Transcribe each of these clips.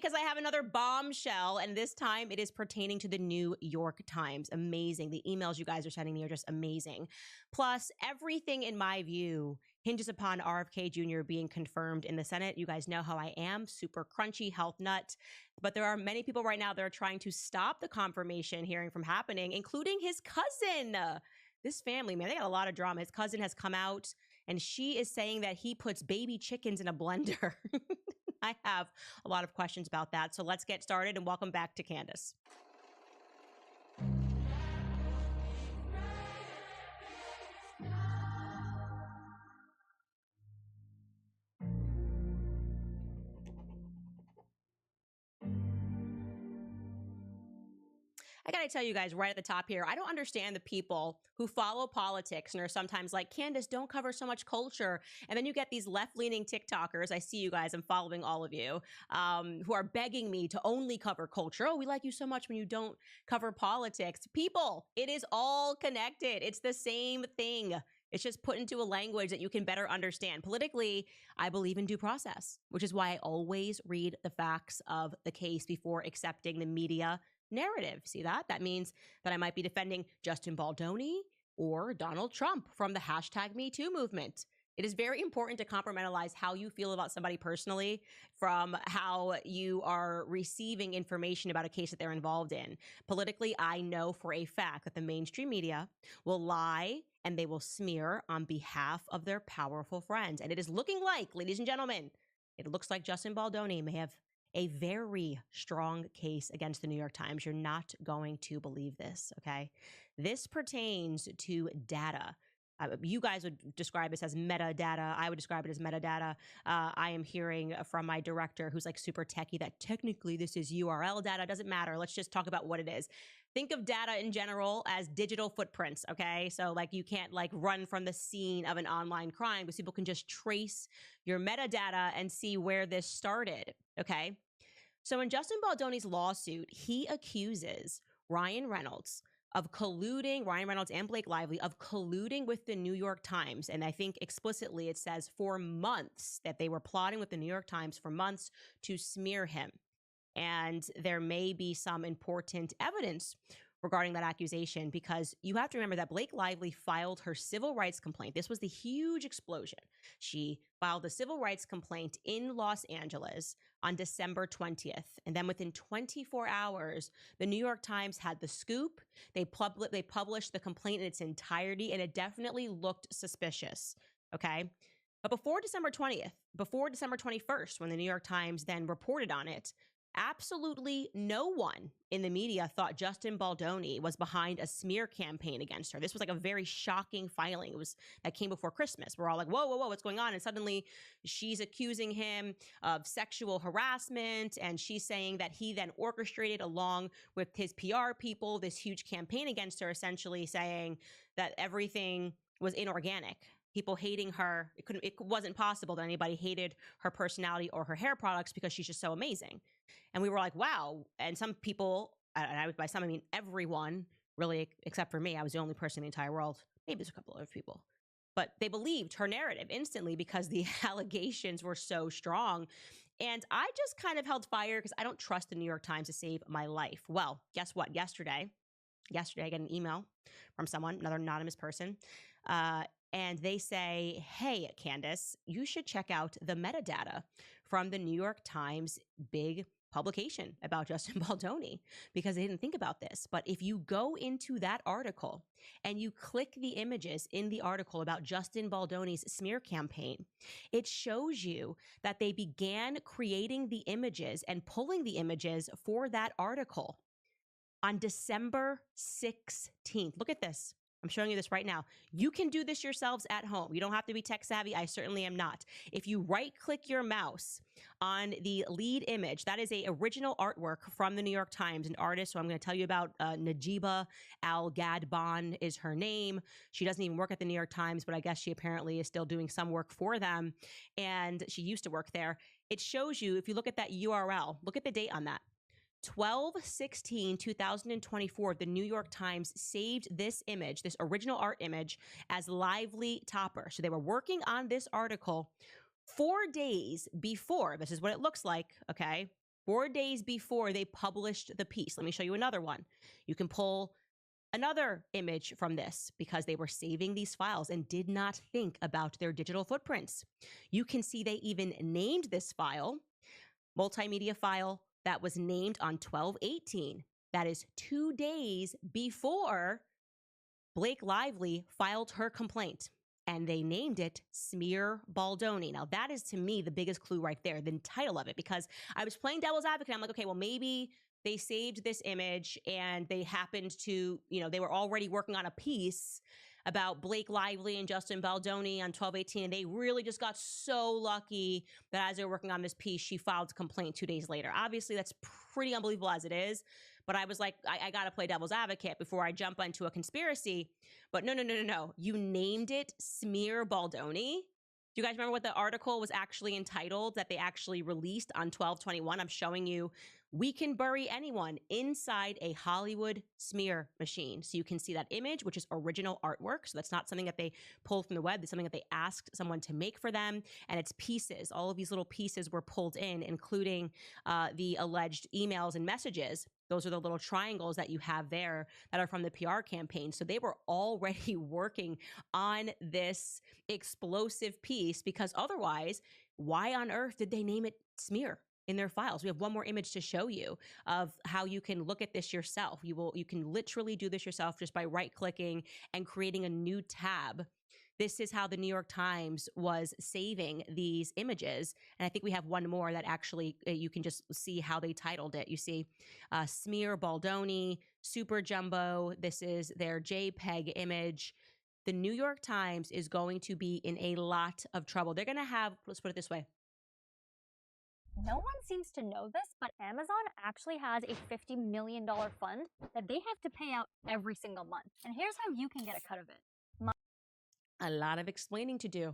because I have another bombshell, and this time it is pertaining to the New York Times. Amazing. The emails you guys are sending me are just amazing. Plus, everything in my view hinges upon RFK Jr. being confirmed in the Senate. You guys know how I am, super crunchy health nut. But there are many people right now that are trying to stop the confirmation hearing from happening, including his cousin. This family, man, they got a lot of drama. His cousin has come out and she is saying that he puts baby chickens in a blender. I have a lot of questions about that. So let's get started and welcome back to Candace. I gotta tell you guys right at the top here, I don't understand the people who follow politics and are sometimes like, Candace, don't cover so much culture. And then you get these left-leaning TikTokers, I see you guys, I'm following all of you, who are begging me to only cover culture. Oh, we like you so much when you don't cover politics. People, it is all connected. It's the same thing. It's just put into a language that you can better understand. Politically, I believe in due process, which is why I always read the facts of the case before accepting the media narrative. See that? That means that I might be defending Justin Baldoni or Donald Trump from the #MeToo movement. It is very important to compartmentalize how you feel about somebody personally from how you are receiving information about a case that they're involved in. Politically, I know for a fact that the mainstream media will lie and they will smear on behalf of their powerful friends. And it is looking like, ladies and gentlemen, it looks like Justin Baldoni may have a very strong case against the New York Times. You're not going to believe this, okay? This pertains to data. You guys would describe this as metadata. I would describe it as metadata. I am hearing from my director, who's like super techie, that technically this is URL data. Doesn't matter. Let's just talk about what it is. Think of data in general as digital footprints, okay? So like you can't like run from the scene of an online crime, because people can just trace your metadata and see where this started, okay? So in Justin Baldoni's lawsuit, he accuses Ryan Reynolds and Blake Lively of colluding with the New York Times. And I think explicitly it says for months, that they were plotting with the New York Times for months to smear him. And there may be some important evidence regarding that accusation, because you have to remember that Blake Lively filed her civil rights complaint. This was the huge explosion. She filed a civil rights complaint in Los Angeles on December 20th. And then within 24 hours, the New York Times had the scoop. They published the complaint in its entirety, and it definitely looked suspicious, okay? But before December 21st, when the New York Times then reported on it, absolutely no one in the media thought Justin Baldoni was behind a smear campaign against her. This was like a very shocking filing. That came before Christmas. We're all like, whoa, whoa, whoa, what's going on? And suddenly she's accusing him of sexual harassment, and she's saying that he then orchestrated, along with his PR people, this huge campaign against her, essentially saying that everything was inorganic. People hating her. It wasn't possible that anybody hated her personality or her hair products, because she's just so amazing. And we were like, wow. And some people, and by some I mean everyone, really, except for me, I was the only person in the entire world. Maybe there's a couple other people, but they believed her narrative instantly because the allegations were so strong. And I just kind of held fire because I don't trust the New York Times to save my life. Well, guess what? Yesterday I got an email from someone, another anonymous person, and they say, hey, Candace, you should check out the metadata from the New York Times big publication about Justin Baldoni, because they didn't think about this. But if you go into that article and you click the images in the article about Justin Baldoni's smear campaign, it shows you that they began creating the images and pulling the images for that article on December 16th. Look at this. I'm showing you this right now. You can do this yourselves at home. You don't have to be tech savvy. I certainly am not. If you right click your mouse on the lead image, that is a original artwork from the New York Times, an artist who I'm going to tell you about, Najiba Al-Gadban is her name. She doesn't even work at the New York Times, but I guess she apparently is still doing some work for them. And she used to work there. It shows you, if you look at that URL, look at the date on that. 12/16/2024, the New York Times saved this image, this original art image, as Lively Topper. So they were working on this article 4 days before. This is what it looks like, okay? 4 days before they published the piece. Let me show you another one. You can pull another image from this because they were saving these files and did not think about their digital footprints. You can see they even named this file, multimedia file, that was named on 12/18. That is 2 days before Blake Lively filed her complaint, and they named it Smear Baldoni. Now, that is to me the biggest clue right there, the title of it, because I was playing devil's advocate. I'm like, okay, well, maybe they saved this image and they happened to, they were already working on a piece about Blake Lively and Justin Baldoni on 12/18, and they really just got so lucky that as they were working on this piece, she filed a complaint 2 days later. Obviously, that's pretty unbelievable as it is, but I was like, I got to play devil's advocate before I jump into a conspiracy. But no. You named it Smear Baldoni. Do you guys remember what the article was actually entitled that they actually released on 12/21? I'm showing you. We can bury anyone inside a Hollywood smear machine. So you can see that image, which is original artwork. So that's not something that they pulled from the web. It's something that they asked someone to make for them. And it's pieces. All of these little pieces were pulled in, including the alleged emails and messages. Those are the little triangles that you have there that are from the PR campaign. So they were already working on this explosive piece, because otherwise, why on earth did they name it smear in their files? We have one more image to show you of how you can look at this yourself. You can literally do this yourself just by right-clicking and creating a new tab. This is how the New York Times was saving these images. And I think we have one more that actually you can just see how they titled it. You see Smear Baldoni, Super Jumbo. This is their JPEG image. The New York Times is going to be in a lot of trouble. They're going to have, let's put it this way. No one seems to know this, but Amazon actually has a $50 million fund that they have to pay out every single month. And here's how you can get a cut of it. A lot of explaining to do.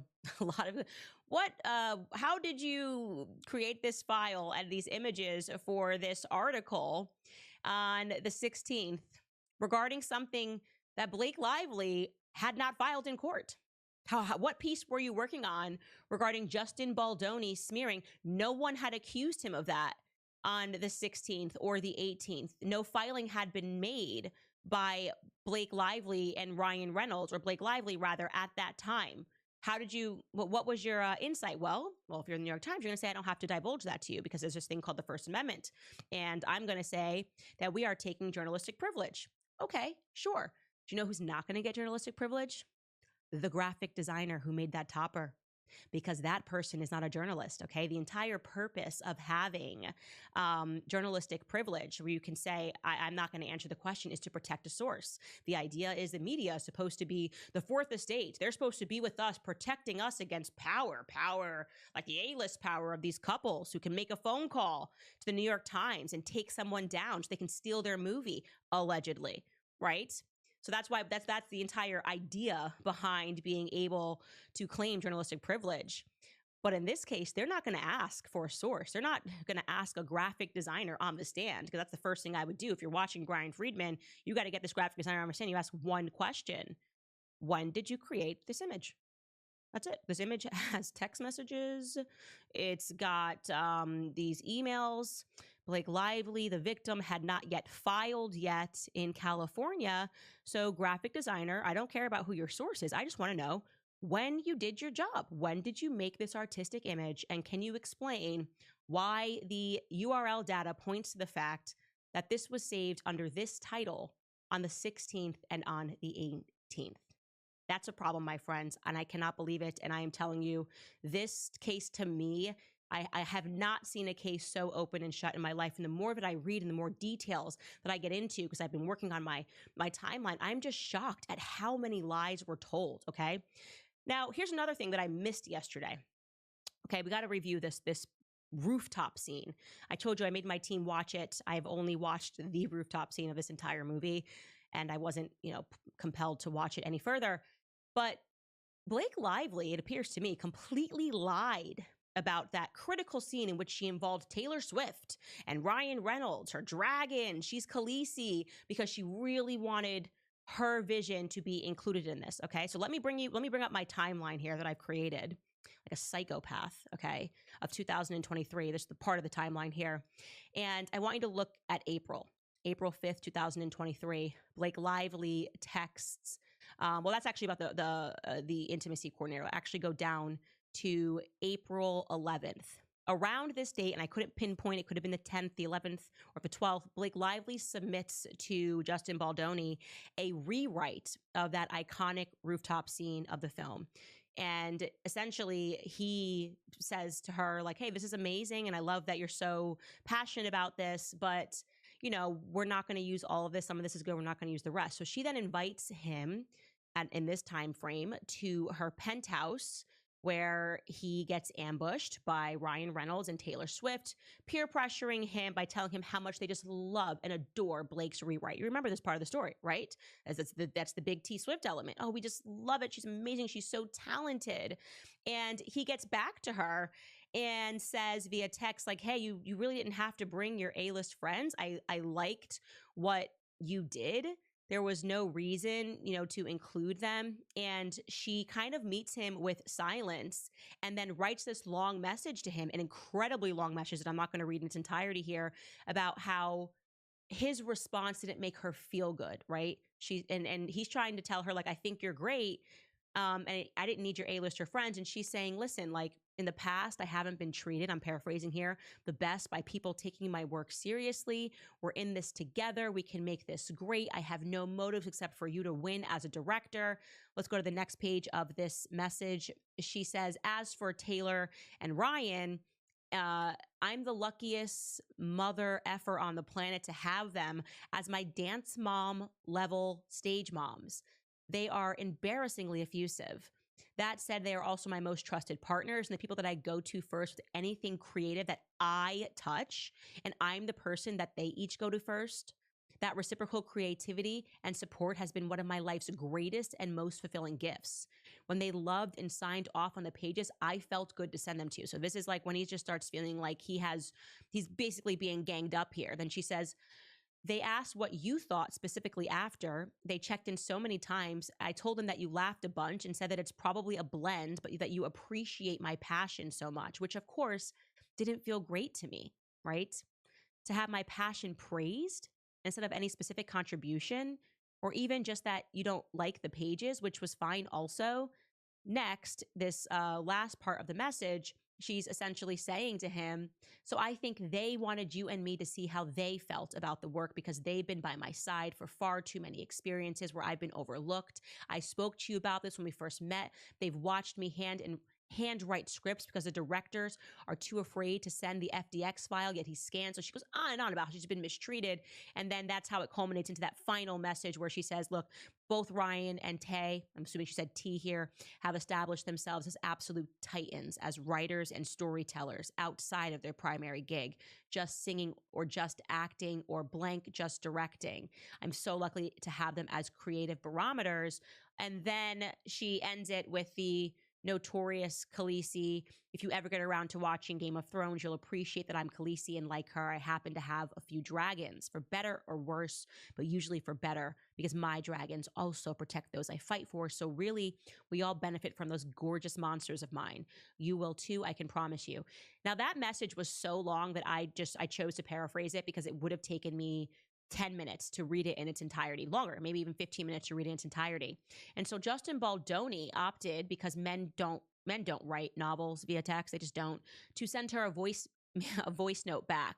How did you create this file and these images for this article on the 16th regarding something that Blake Lively had not filed in court? What piece were you working on regarding Justin Baldoni smearing? No one had accused him of that on the 16th or the 18th. No filing had been made by Blake Lively and Ryan Reynolds, or Blake Lively rather, at that time. What was your insight? Well, if you're in the New York Times, you're going to say, I don't have to divulge that to you because there's this thing called the First Amendment. And I'm going to say that we are taking journalistic privilege. Okay, sure. Do you know who's not going to get journalistic privilege? The graphic designer who made that topper, because that person is not a journalist, okay? The entire purpose of having journalistic privilege, where you can say, I'm not going to answer the question, is to protect a source. The idea is the media is supposed to be the fourth estate. They're supposed to be with us, protecting us against power, like the A-list power of these couples who can make a phone call to the New York Times and take someone down so they can steal their movie, allegedly, right? So that's why that's the entire idea behind being able to claim journalistic privilege. But in this case, they're not going to ask for a source. They're not going to ask a graphic designer on the stand, because that's the first thing I would do. If you're watching Brian Friedman, you got to get this graphic designer on the stand. You ask one question: when did you create this image? That's it. This image has text messages. It's got these emails. Blake Lively, the victim, had not yet filed yet in California. So graphic designer, I don't care about who your source is. I just want to know when you did your job. When did you make this artistic image? And can you explain why the URL data points to the fact that this was saved under this title on the 16th and on the 18th? That's a problem, my friends, and I cannot believe it. And I am telling you, this case, to me, I have not seen a case so open and shut in my life. And the more that I read and the more details that I get into, because I've been working on my timeline, I'm just shocked at how many lies were told, okay? Now, here's another thing that I missed yesterday. Okay, we got to review this rooftop scene. I told you I made my team watch it. I've only watched the rooftop scene of this entire movie, and I wasn't, compelled to watch it any further. But Blake Lively, it appears to me, completely lied about that critical scene in which she involved Taylor Swift and Ryan Reynolds, her dragon. She's Khaleesi, because she really wanted her vision to be included in this. Okay, so let me bring up my timeline here that I've created. like a psychopath, okay, of 2023. This is the part of the timeline here. And I want you to look at April 5th, 2023. Blake Lively texts. Well, that's actually about the intimacy coordinator. I'll actually go down to April 11th. Around this date, and I couldn't pinpoint, it could have been the 10th, the 11th, or the 12th, Blake Lively submits to Justin Baldoni a rewrite of that iconic rooftop scene of the film. And essentially, he says to her, like, hey, this is amazing. And I love that you're so passionate about this. But, we're not going to use all of this. Some of this is good. We're not going to use the rest. So she then invites him in this time frame to her penthouse, where he gets ambushed by Ryan Reynolds and Taylor Swift, peer pressuring him by telling him how much they just love and adore Blake's rewrite. You remember this part of the story, right? As that's the big T Swift element. Oh, we just love it. She's amazing. She's so talented. And he gets back to her and says via text, like, hey, you really didn't have to bring your A-list friends. I liked what you did. There was no reason, to include them. And she kind of meets him with silence and then writes this long message to him, an incredibly long message that I'm not going to read in its entirety here, about how his response didn't make her feel good, right? And he's trying to tell her, like, I think you're great. And I didn't need your A-lister friends. And she's saying, listen, like, in the past, I haven't been treated, I'm paraphrasing here, the best by people taking my work seriously. We're in this together. We can make this great. I have no motives except for you to win as a director. Let's go to the next page of this message. She says, as for Taylor and Ryan, I'm the luckiest mother effer on the planet to have them as my dance mom level stage moms. They are embarrassingly effusive. That said, they are also my most trusted partners and the people that I go to first with anything creative that I touch. And I'm the person that they each go to first. That reciprocal creativity and support has been one of my life's greatest and most fulfilling gifts. When they loved and signed off on the pages, I felt good to send them to you. So this is like when he just starts feeling like he's basically being ganged up here. Then she says, they asked what you thought specifically after. They checked in so many times. I told them that you laughed a bunch and said that it's probably a blend, but that you appreciate my passion so much, which of course didn't feel great to me, right? To have my passion praised instead of any specific contribution, or even just that you don't like the pages, which was fine also. Next, this last part of the message, she's essentially saying to him, so I think they wanted you and me to see how they felt about the work because they've been by my side for far too many experiences where I've been overlooked. I spoke to you about this when we first met. They've watched me handwrite scripts because the directors are too afraid to send the FDX file, yet he scans. So she goes on and on about how she's been mistreated. And then that's how it culminates into that final message where she says, look, both Ryan and Tay, I'm assuming she said T here, have established themselves as absolute titans, as writers and storytellers outside of their primary gig, just singing or just acting or blank just directing. I'm so lucky to have them as creative barometers. And then she ends it with the notorious Khaleesi. If you ever get around to watching Game of Thrones, you'll appreciate that I'm Khaleesi, and like her, I happen to have a few dragons, for better or worse, but usually for better, because my dragons also protect those I fight for. So really, we all benefit from those gorgeous monsters of mine. You will too, I can promise you. Now, that message was so long that I chose to paraphrase it because it would have taken me 10 minutes to read it in its entirety, longer, maybe even 15 minutes to read it in its entirety. And so Justin Baldoni opted, because men don't write novels via text, they just don't, to send her a voice note back.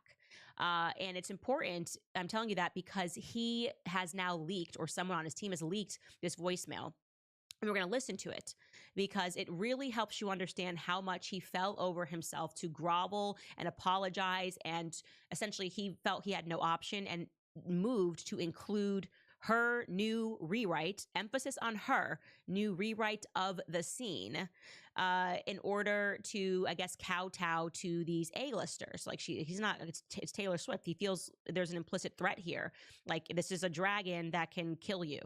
And it's important, I'm telling you that, because he has now leaked, or someone on his team has leaked, this voicemail. And we're going to listen to it because it really helps you understand how much he fell over himself to grovel and apologize. And essentially, he felt he had no option and moved to include her new rewrite, emphasis on her new rewrite of the scene, in order to, I guess, kowtow to these A-listers. Like it's Taylor Swift. He feels there's an implicit threat here. Like, this is a dragon that can kill you.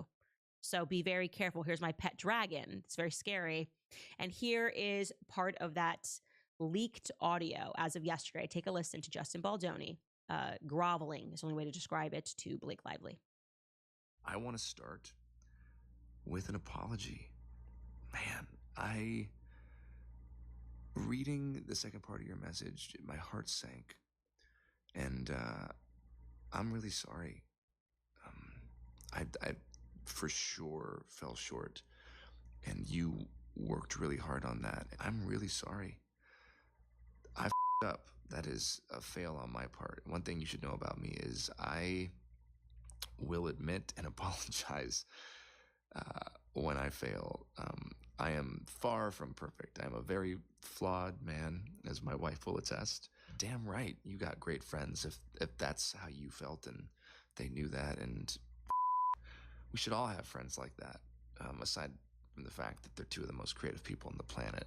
So be very careful. Here's my pet dragon. It's very scary. And here is part of that leaked audio as of yesterday. Take a listen to Justin Baldoni. Groveling is the only way to describe it to Blake Lively. I want to start with an apology. Man, Reading the second part of your message, my heart sank. And I'm really sorry. I for sure fell short. And you worked really hard on that. I'm really sorry. I f***ed up. That is a fail on my part. One thing you should know about me is I will admit and apologize when I fail. I am far from perfect. I'm a very flawed man, as my wife will attest. Damn right, you got great friends if that's how you felt and they knew that. And we should all have friends like that, aside from the fact that they're two of the most creative people on the planet.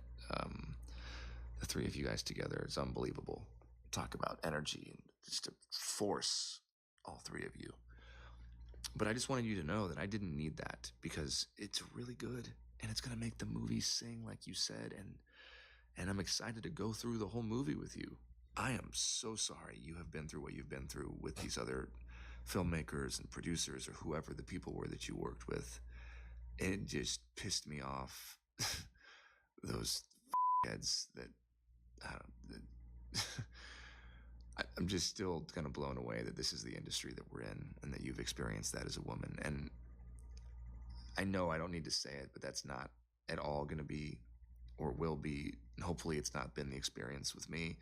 The three of you guys together is unbelievable. Talk about energy and just a force, all three of you. But I just wanted you to know that I didn't need that because it's really good and it's going to make the movie sing like you said. And I'm excited to go through the whole movie with you. I am so sorry you have been through what you've been through with these other filmmakers and producers or whoever the people were that you worked with. It just pissed me off. Those heads that, I'm just still kind of blown away that this is the industry that we're in and that you've experienced that as a woman. And I know I don't need to say it, but that's not at all going to be or will be, and hopefully it's not been the experience with me.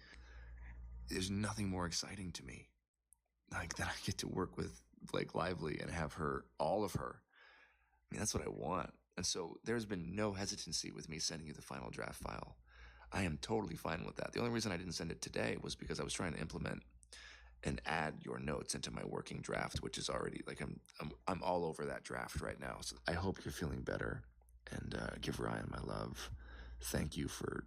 There's nothing more exciting to me like that I get to work with Blake Lively and have her, all of her. I mean, that's what I want. And so there's been no hesitancy with me sending you the final draft file. I am totally fine with that. The only reason I didn't send it today was because I was trying to implement and add your notes into my working draft, which is already like I'm all over that draft right now. So I hope you're feeling better, and give Ryan my love. Thank you for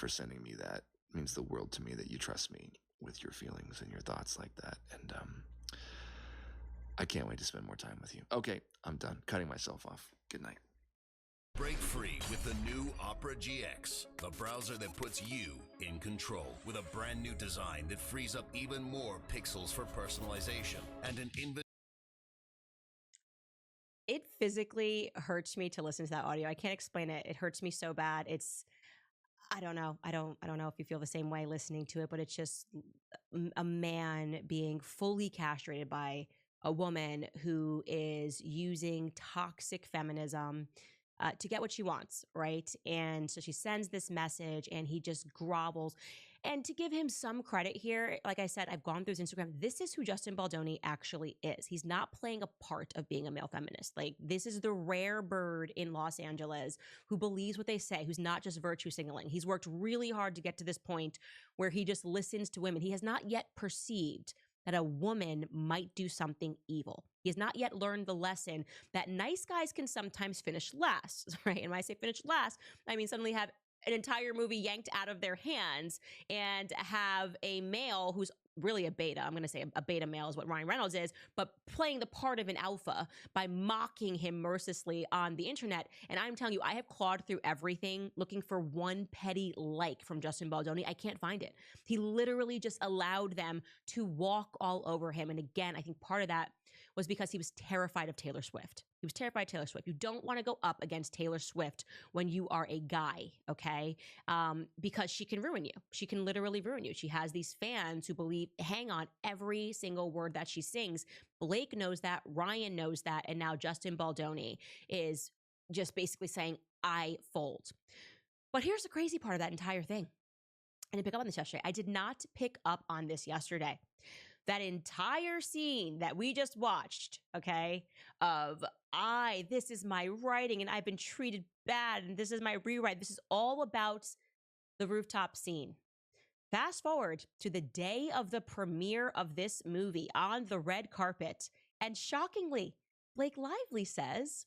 sending me that. It means the world to me that you trust me with your feelings and your thoughts like that. And I can't wait to spend more time with you. Okay, I'm done cutting myself off. Good night. Break free with the new Opera GX, the browser that puts you in control with a brand new design that frees up even more pixels for personalization and an inventory. It physically hurts me to listen to that audio. I can't explain it. It hurts me so bad. I don't know. I don't know if you feel the same way listening to it, but it's just a man being fully castrated by a woman who is using toxic feminism to get what she wants, right? And so she sends this message and he just grovels. And to give him some credit here, like I said, I've gone through his Instagram. This is who Justin Baldoni actually is. He's not playing a part of being a male feminist. Like, this is the rare bird in Los Angeles who believes what they say, who's not just virtue signaling. He's worked really hard to get to this point where he just listens to women. He has not yet perceived that a woman might do something evil. He has not yet learned the lesson that nice guys can sometimes finish last, right? And when I say finish last, I mean suddenly have an entire movie yanked out of their hands and have a male who's really a beta. I'm going to say a beta male is what Ryan Reynolds is, but playing the part of an alpha by mocking him mercilessly on the internet. And I'm telling you, I have clawed through everything looking for one petty like from Justin Baldoni. I can't find it. He literally just allowed them to walk all over him. And again, I think part of that was because he was terrified of Taylor Swift. He was terrified of Taylor Swift. You don't want to go up against Taylor Swift when you are a guy, okay? Because she can ruin you. She can literally ruin you. She has these fans who hang on every single word that she sings. Blake knows that. Ryan knows that. And now Justin Baldoni is just basically saying, I fold. But here's the crazy part of that entire thing. I didn't pick up on this yesterday. I did not pick up on this yesterday. That entire scene that we just watched, okay, of this is my writing and I've been treated bad and this is my rewrite. This is all about the rooftop scene. Fast forward to the day of the premiere of this movie on the red carpet. And shockingly, Blake Lively says,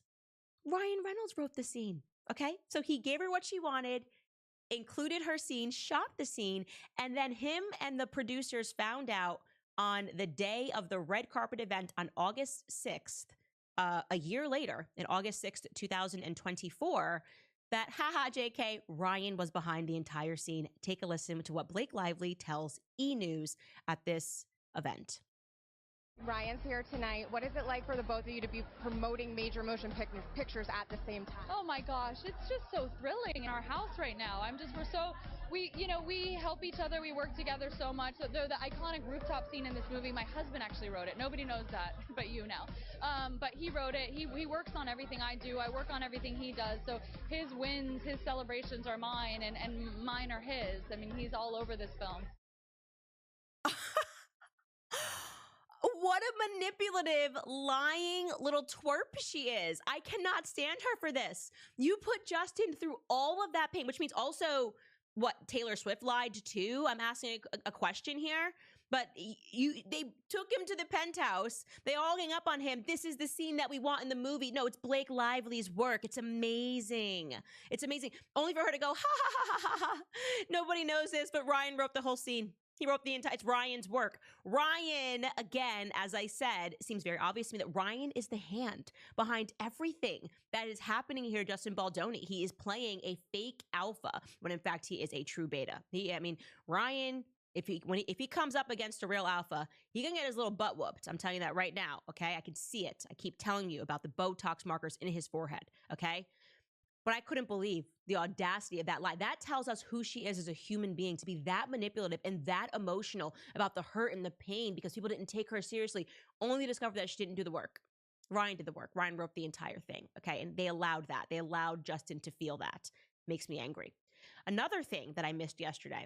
Ryan Reynolds wrote the scene, okay? So he gave her what she wanted, included her scene, shot the scene, and then him and the producers found out on the day of the red carpet event on August 6th, a year later, in August 6th, 2024, that, haha, JK, Ryan was behind the entire scene. Take a listen to what Blake Lively tells E! News at this event. Ryan's here tonight. What is it like for the both of you to be promoting major motion pictures at the same time? Oh my gosh, it's just so thrilling in our house right now. We help each other, we work together so much. The iconic rooftop scene in this movie, my husband actually wrote it. Nobody knows that, but you now. But he wrote it. He works on everything I do. I work on everything he does. So his wins, his celebrations are mine, and mine are his. I mean, he's all over this film. What a manipulative, lying little twerp she is. I cannot stand her for this. You put Justin through all of that pain, which means also what Taylor Swift lied too. I'm asking a question here. But they took him to the penthouse. They all gang up on him. This is the scene that we want in the movie. No, it's Blake Lively's work. It's amazing. It's amazing. Only for her to go, ha ha ha ha ha. Nobody knows this, but Ryan wrote the whole scene. He wrote the entire, it's Ryan's work. Ryan, again, as I said, seems very obvious to me that Ryan is the hand behind everything that is happening here, Justin Baldoni. He is playing a fake alpha when in fact he is a true beta. Ryan, if he comes up against a real alpha, he can get his little butt whooped. I'm telling you that right now, okay? I can see it. I keep telling you about the Botox markers in his forehead, okay? But I couldn't believe the audacity of that lie. That tells us who she is as a human being, to be that manipulative and that emotional about the hurt and the pain because people didn't take her seriously, only to discover that she didn't do the work. Ryan did the work. Ryan wrote the entire thing, okay? And they allowed that. They allowed Justin to feel that. Makes me angry. Another thing that I missed yesterday,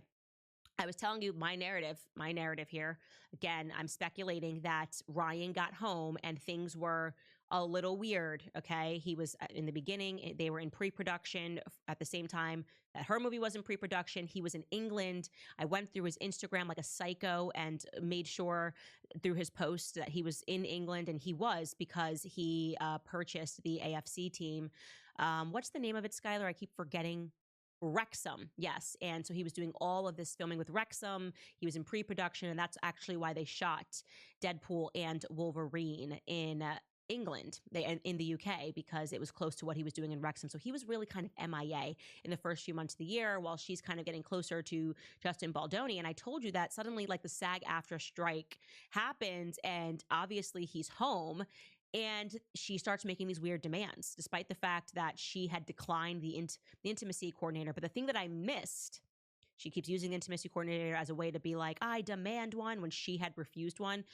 I was telling you my narrative here. Again, I'm speculating that Ryan got home and things were a little weird, okay? He was in the beginning, they were in pre-production at the same time that her movie was in pre-production. He was in England. I went through his Instagram like a psycho and made sure through his posts that he was in England, and he was, because he purchased the AFC team. What's the name of it, Skylar? I keep forgetting. Wrexham, yes. And so he was doing all of this filming with Wrexham. He was in pre-production, and that's actually why they shot Deadpool and Wolverine in England, in the UK, because it was close to what he was doing in Wrexham. So he was really kind of MIA in the first few months of the year while she's kind of getting closer to Justin Baldoni. And I told you that suddenly, like, the SAG-AFTRA strike happens, and obviously he's home. And she starts making these weird demands, despite the fact that she had declined the intimacy coordinator. But the thing that I missed, she keeps using the intimacy coordinator as a way to be like, I demand one, when she had refused one.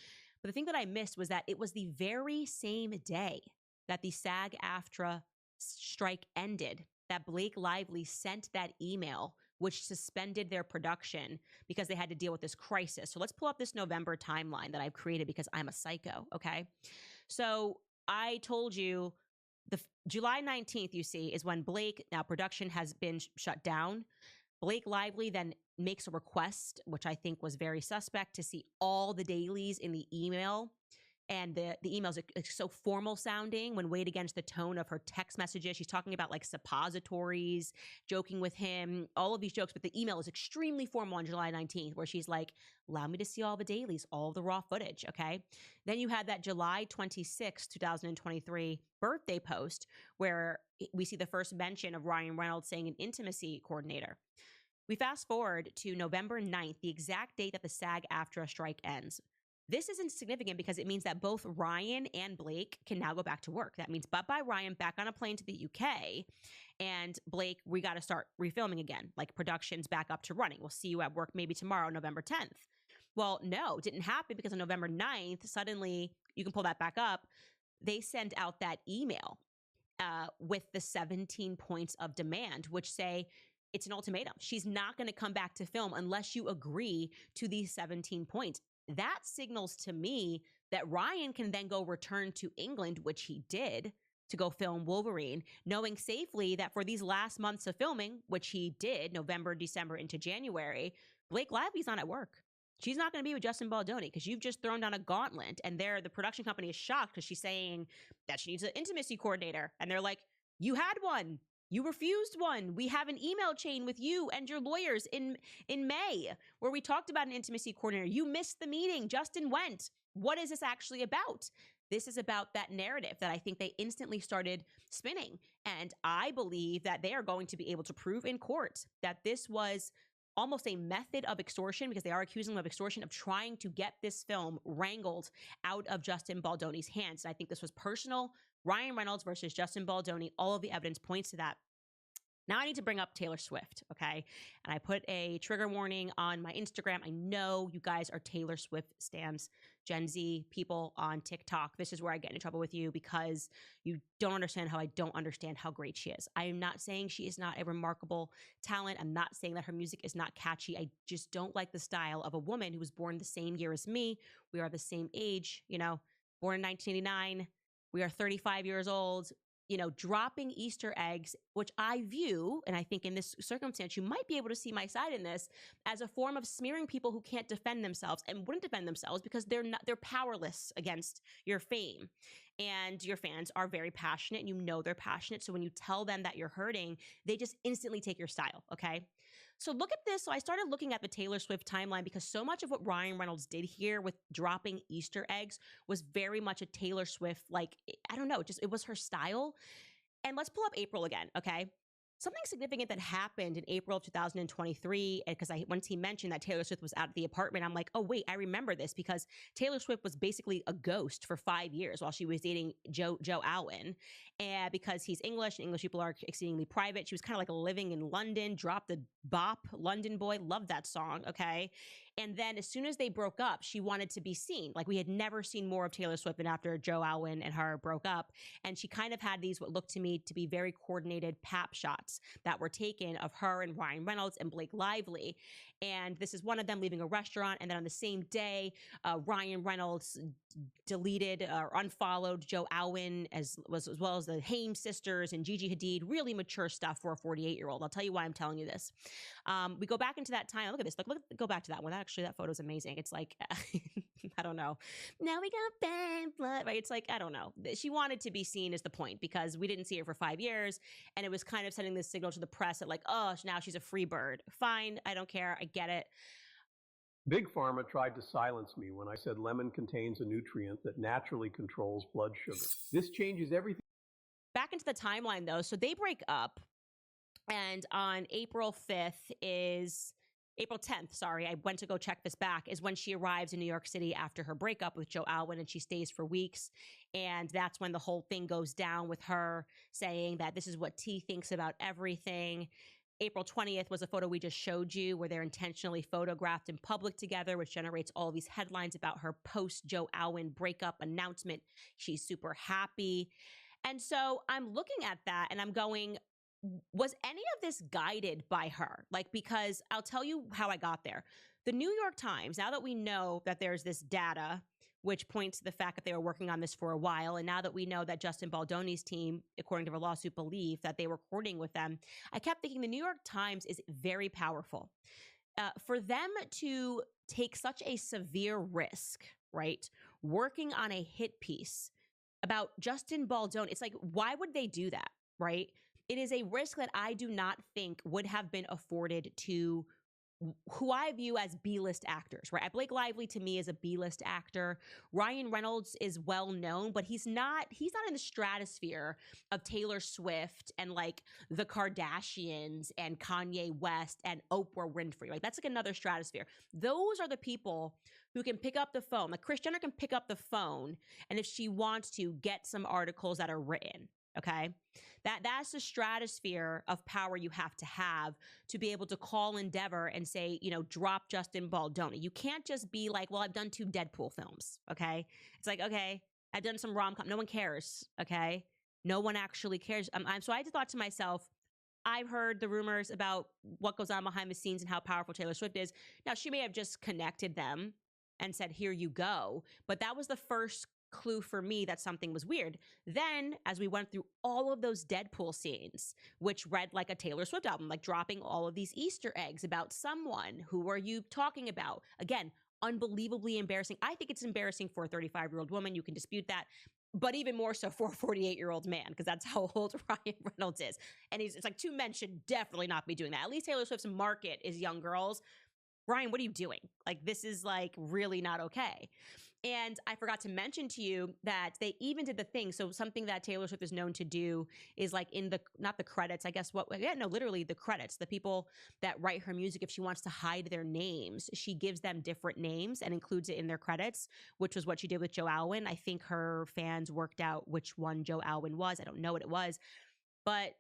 But the thing that I missed was that it was the very same day that the SAG-AFTRA strike ended that Blake Lively sent that email, which suspended their production because they had to deal with this crisis. So let's pull up this November timeline that I've created because I'm a psycho, okay? So I told you the July 19th, you see, is when Blake, now production has been shut down. Blake Lively then makes a request, which I think was very suspect, to see all the dailies in the email. And the email's so formal sounding when weighed against the tone of her text messages. She's talking about like suppositories, joking with him, all of these jokes. But the email is extremely formal on July 19th, where she's like, allow me to see all the dailies, all the raw footage, okay? Then you had that July 26, 2023 birthday post where we see the first mention of Ryan Reynolds saying an intimacy coordinator. We fast forward to November 9th, the exact date that the SAG-AFTRA strike ends. This isn't significant because it means that both Ryan and Blake can now go back to work. That means bye-bye Ryan, back on a plane to the UK. And Blake, we got to start refilming again, like production's back up to running. We'll see you at work maybe tomorrow, November 10th. Well, no, it didn't happen because on November 9th, suddenly, you can pull that back up, they send out that email with the 17 points of demand, which say, it's an ultimatum. She's not going to come back to film unless you agree to these 17 points. That signals to me that Ryan can then go return to England, which he did, to go film Wolverine, knowing safely that for these last months of filming, which he did, November, December into January, Blake Lively's not at work. She's not going to be with Justin Baldoni because you've just thrown down a gauntlet, and the production company is shocked because she's saying that she needs an intimacy coordinator. And they're like, you had one. You refused one. We have an email chain with you and your lawyers in May where we talked about an intimacy coordinator. You missed the meeting. Justin went. What is this actually about? This is about that narrative that I think they instantly started spinning. And I believe that they are going to be able to prove in court that this was almost a method of extortion, because they are accusing him of extortion, of trying to get this film wrangled out of Justin Baldoni's hands. And I think this was personal. Ryan Reynolds versus Justin Baldoni, all of the evidence points to that. Now I need to bring up Taylor Swift, okay? And I put a trigger warning on my Instagram. I know you guys are Taylor Swift stans, Gen Z people on TikTok. This is where I get into trouble with you, because you don't understand how I don't understand how great she is. I am not saying she is not a remarkable talent. I'm not saying that her music is not catchy. I just don't like the style of a woman who was born the same year as me. We are the same age, you know, born in 1989. We are 35 years old. You know, dropping Easter eggs, which I view, and I think in this circumstance, you might be able to see my side in this, as a form of smearing people who can't defend themselves and wouldn't defend themselves because they're powerless against your fame. And your fans are very passionate, and you know they're passionate. So when you tell them that you're hurting, they just instantly take your style, okay? So look at this. So I started looking at the Taylor Swift timeline, because so much of what Ryan Reynolds did here with dropping Easter eggs was very much a Taylor Swift, like, I don't know, just it was her style. And let's pull up April again, okay? Something significant that happened in April of 2023, because once he mentioned that Taylor Swift was out of the apartment, I'm like, oh wait, I remember this, because Taylor Swift was basically a ghost for 5 years while she was dating Joe Alwyn, and because he's English and English people are exceedingly private, she was kind of like living in London. Dropped the bop, London Boy, love that song, okay? And then as soon as they broke up, she wanted to be seen. Like, we had never seen more of Taylor Swift than after Joe Alwyn and her broke up, and she kind of had these what looked to me to be very coordinated pap shots that were taken of her and Ryan Reynolds and Blake Lively. And this is one of them leaving a restaurant. And then on the same day, Ryan Reynolds deleted or unfollowed Joe Alwyn, as well as the Haim sisters and Gigi Hadid. Really mature stuff for a 48-year-old. I'll tell you why I'm telling you this. We go back into that time. Look at this. Go back to that one. Actually, that photo's amazing. It's like, I don't know. Now we got bad blood, right? It's like, I don't know. She wanted to be seen is the point, because we didn't see her for 5 years. And it was kind of sending this signal to the press that, like, oh, now she's a free bird. Fine. I don't care. I get it. Big Pharma tried to silence me when I said lemon contains a nutrient that naturally controls blood sugar. This changes everything. Back into the timeline, though. So they break up. And on April 10th, I went to go check this back, is when she arrives in New York City after her breakup with Joe Alwyn, and she stays for weeks. And that's when the whole thing goes down, with her saying that this is what T thinks about everything. April 20th was a photo we just showed you, where they're intentionally photographed in public together, which generates all these headlines about her post Joe Alwyn breakup announcement. She's super happy. And so I'm looking at that and I'm going, was any of this guided by her? Like, because I'll tell you how I got there. The New York Times, now that we know that there's this data which points to the fact that they were working on this for a while, and now that we know that Justin Baldoni's team, according to the lawsuit, believe that they were coordinating with them, I kept thinking the New York Times is very powerful. For them to take such a severe risk, right, working on a hit piece about Justin Baldoni, it's like, why would they do that, right? It is a risk that I do not think would have been afforded to who I view as B-list actors, right? Blake Lively to me is a B-list actor. Ryan Reynolds is well known, but he's not in the stratosphere of Taylor Swift and like the Kardashians and Kanye West and Oprah Winfrey. Like, that's like another stratosphere. Those are the people who can pick up the phone. Like, Kris Jenner can pick up the phone, and if she wants to, get some articles that are written. Okay, that's the stratosphere of power you have to be able to call Endeavor and say, you know, drop Justin Baldoni. You can't just be like, well, I've done 2 Deadpool films. Okay, it's like, okay, I've done some rom-com. No one cares. Okay, no one actually cares. So I just thought to myself, I've heard the rumors about what goes on behind the scenes and how powerful Taylor Swift is. Now, she may have just connected them and said, here you go. But that was the first clue for me that something was weird. Then, as we went through all of those Deadpool scenes, which read like a Taylor Swift album, like dropping all of these Easter eggs about someone, who are you talking about? Again, unbelievably embarrassing. I think it's embarrassing for a 35-year-old woman. You can dispute that. But even more so for a 48-year-old man, because that's how old Ryan Reynolds is. And it's like, 2 men should definitely not be doing that. At least Taylor Swift's market is young girls. Ryan, what are you doing? Like, this is like really not okay. And I forgot to mention to you that they even did the thing. So something that Taylor Swift is known to do is like in the, not the credits, I guess literally the credits, the people that write her music, if she wants to hide their names, she gives them different names and includes it in their credits, which was what she did with Joe Alwyn. I think her fans worked out which one Joe Alwyn was. I don't know what it was, but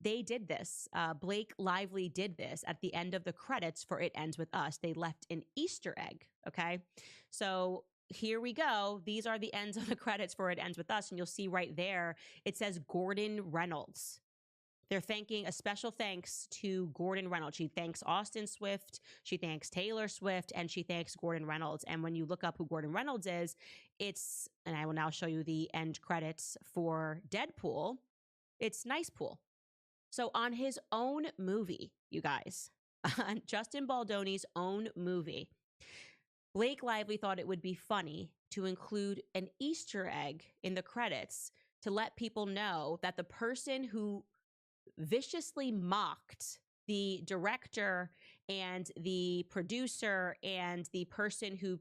they did this. Blake Lively did this at the end of the credits for It Ends With Us. They left an Easter egg. Okay. So here we go. These are the ends of the credits for It Ends With Us. And you'll see right there, it says Gordon Reynolds. They're thanking a special thanks to Gordon Reynolds. She thanks Austin Swift, she thanks Taylor Swift, and she thanks Gordon Reynolds. And when you look up who Gordon Reynolds is, it's, and I will now show you the end credits for Deadpool, it's Nice Pool. So on his own movie, you guys, on Justin Baldoni's own movie, Blake Lively thought it would be funny to include an Easter egg in the credits to let people know that the person who viciously mocked the director and the producer and the person who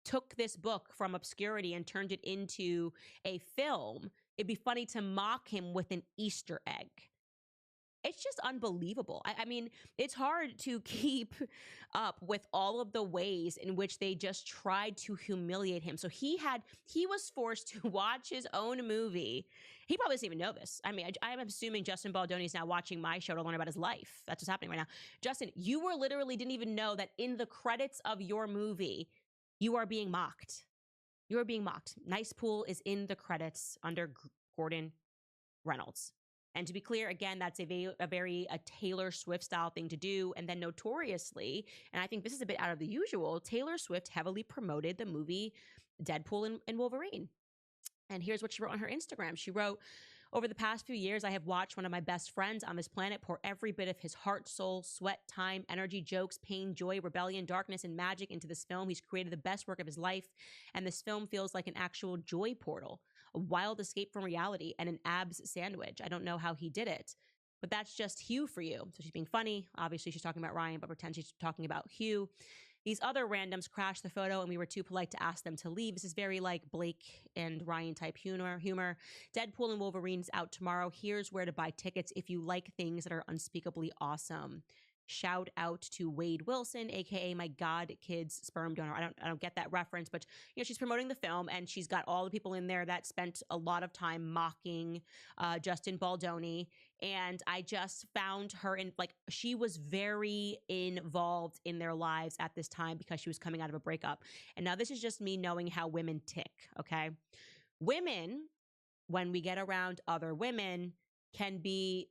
took this book from obscurity and turned it into a film, it'd be funny to mock him with an Easter egg. It's just unbelievable. I mean, it's hard to keep up with all of the ways in which they just tried to humiliate him. So he was forced to watch his own movie. He probably doesn't even know this. I mean, I'm assuming Justin Baldoni is now watching my show to learn about his life. That's what's happening right now. Justin, you were literally didn't even know that in the credits of your movie, you are being mocked. You are being mocked. Nice Pool is in the credits under Gordon Reynolds. And to be clear, again, that's a very Taylor Swift style thing to do. And then notoriously, and I think this is a bit out of the usual, Taylor Swift heavily promoted the movie Deadpool and Wolverine. And here's what she wrote on her Instagram. She wrote, "Over the past few years, I have watched one of my best friends on this planet pour every bit of his heart, soul, sweat, time, energy, jokes, pain, joy, rebellion, darkness, and magic into this film. He's created the best work of his life, and this film feels like an actual joy portal, a wild escape from reality, and an abs sandwich. I don't know how he did it, but that's just Hugh for you." So she's being funny. Obviously, she's talking about Ryan, but pretend she's talking about Hugh. "These other randoms crashed the photo and we were too polite to ask them to leave." This is very like Blake and Ryan type humor. "Deadpool and Wolverine's out tomorrow. Here's where to buy tickets if you like things that are unspeakably awesome. Shout out to Wade Wilson, aka my God Kid's sperm donor." I don't get that reference, but you know, she's promoting the film and she's got all the people in there that spent a lot of time mocking Justin Baldoni. And I just found her in, like, she was very involved in their lives at this time because she was coming out of a breakup. And now this is just me knowing how women tick, okay? Women, when we get around other women, can be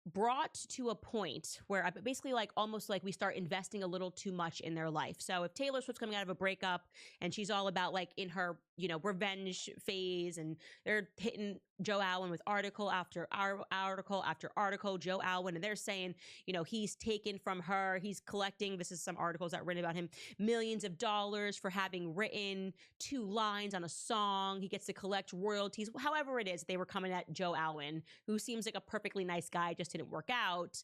brought to a point where basically like almost like we start investing a little too much in their life. So if Taylor Swift's coming out of a breakup and she's all about like in her, you know, revenge phase and they're hitting Joe Alwyn with article after article, Joe Alwyn, and they're saying, you know, he's taken from her, he's collecting, this is some articles that written about him, millions of dollars for having written 2 lines on a song. He gets to collect royalties. However it is, they were coming at Joe Alwyn, who seems like a perfectly nice guy, just didn't work out.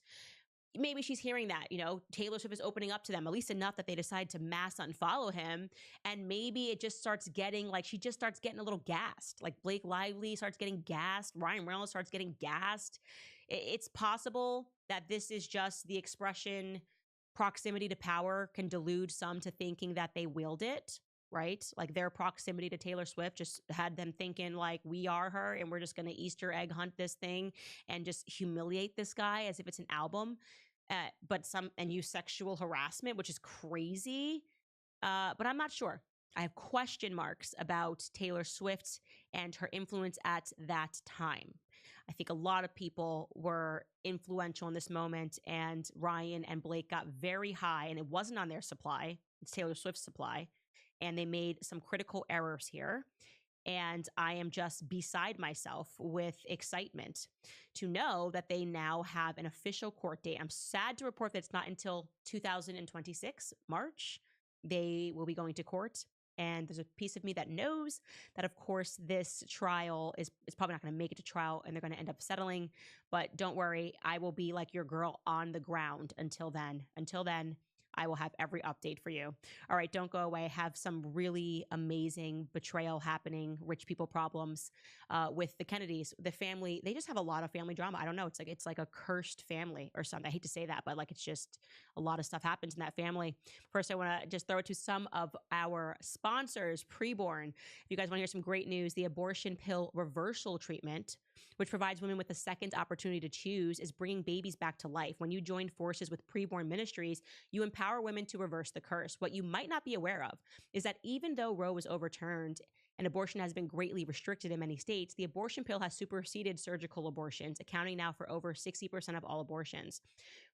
Maybe she's hearing that, you know, Taylor Swift is opening up to them, at least enough that they decide to mass unfollow him. And maybe it just starts getting like, she just starts getting a little gassed. Like Blake Lively starts getting gassed. Ryan Reynolds starts getting gassed. It's possible that this is just the expression proximity to power can delude some to thinking that they wield it, right? Like their proximity to Taylor Swift just had them thinking like, we are her and we're just going to Easter egg hunt this thing and just humiliate this guy as if it's an album. And use sexual harassment, which is crazy. But I'm not sure. I have question marks about Taylor Swift and her influence at that time. I think a lot of people were influential in this moment, and Ryan and Blake got very high, and it wasn't on their supply. It's Taylor Swift's supply. And they made some critical errors here. And I am just beside myself with excitement to know that they now have an official court date. I'm sad to report that it's not until 2026, March. They will be going to court. And there's a piece of me that knows that, of course, this trial is probably not going to make it to trial and they're going to end up settling. But don't worry, I will be like your girl on the ground until then. Until then, I will have every update for you. All right, don't go away. I have some really amazing betrayal happening, rich people problems with the Kennedys. The family, they just have a lot of family drama. I don't know. It's like a cursed family or something. I hate to say that, but like it's just a lot of stuff happens in that family. First, I want to just throw it to some of our sponsors, Preborn. If you guys want to hear some great news, the abortion pill reversal treatment, which provides women with a second opportunity to choose, is bringing babies back to life. When you join forces with Preborn Ministries, you empower women to reverse the curse. What you might not be aware of is that even though Roe was overturned and abortion has been greatly restricted in many states, the abortion pill has superseded surgical abortions, accounting now for over 60% of all abortions.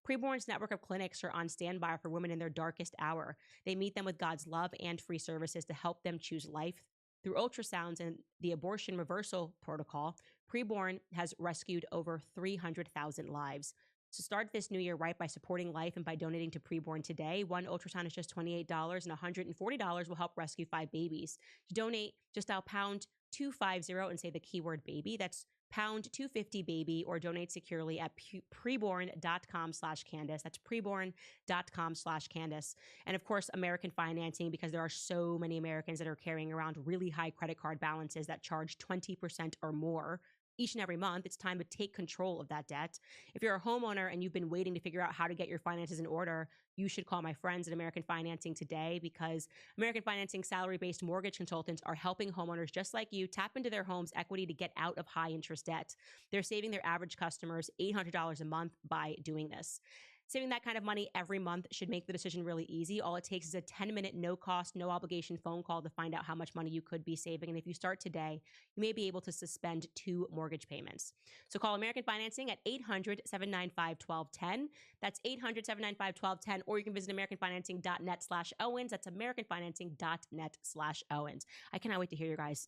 Preborn's network of clinics are on standby for women in their darkest hour. They meet them with God's love and free services to help them choose life. Through ultrasounds and the abortion reversal protocol, Preborn has rescued over 300,000 lives. So start this new year right by supporting life and by donating to Preborn today. One ultrasound is just $28 and $140 will help rescue 5 babies. To donate, just dial pound 250 and say the keyword baby. That's pound 250 baby, or donate securely at preborn.com/Candace. That's preborn.com/Candace. And of course, American financing, because there are so many Americans that are carrying around really high credit card balances that charge 20% or more each and every month. It's time to take control of that debt. If you're a homeowner and you've been waiting to figure out how to get your finances in order, you should call my friends at American Financing today, because American Financing salary-based mortgage consultants are helping homeowners just like you tap into their home's equity to get out of high interest debt. They're saving their average customers $800 a month by doing this. Saving that kind of money every month should make the decision really easy. All it takes is a 10-minute, no-cost, no-obligation phone call to find out how much money you could be saving. And if you start today, you may be able to suspend 2 mortgage payments. So call American Financing at 800-795-1210. That's 800-795-1210. Or you can visit americanfinancing.net/Owens. That's americanfinancing.net/Owens. I cannot wait to hear your guys,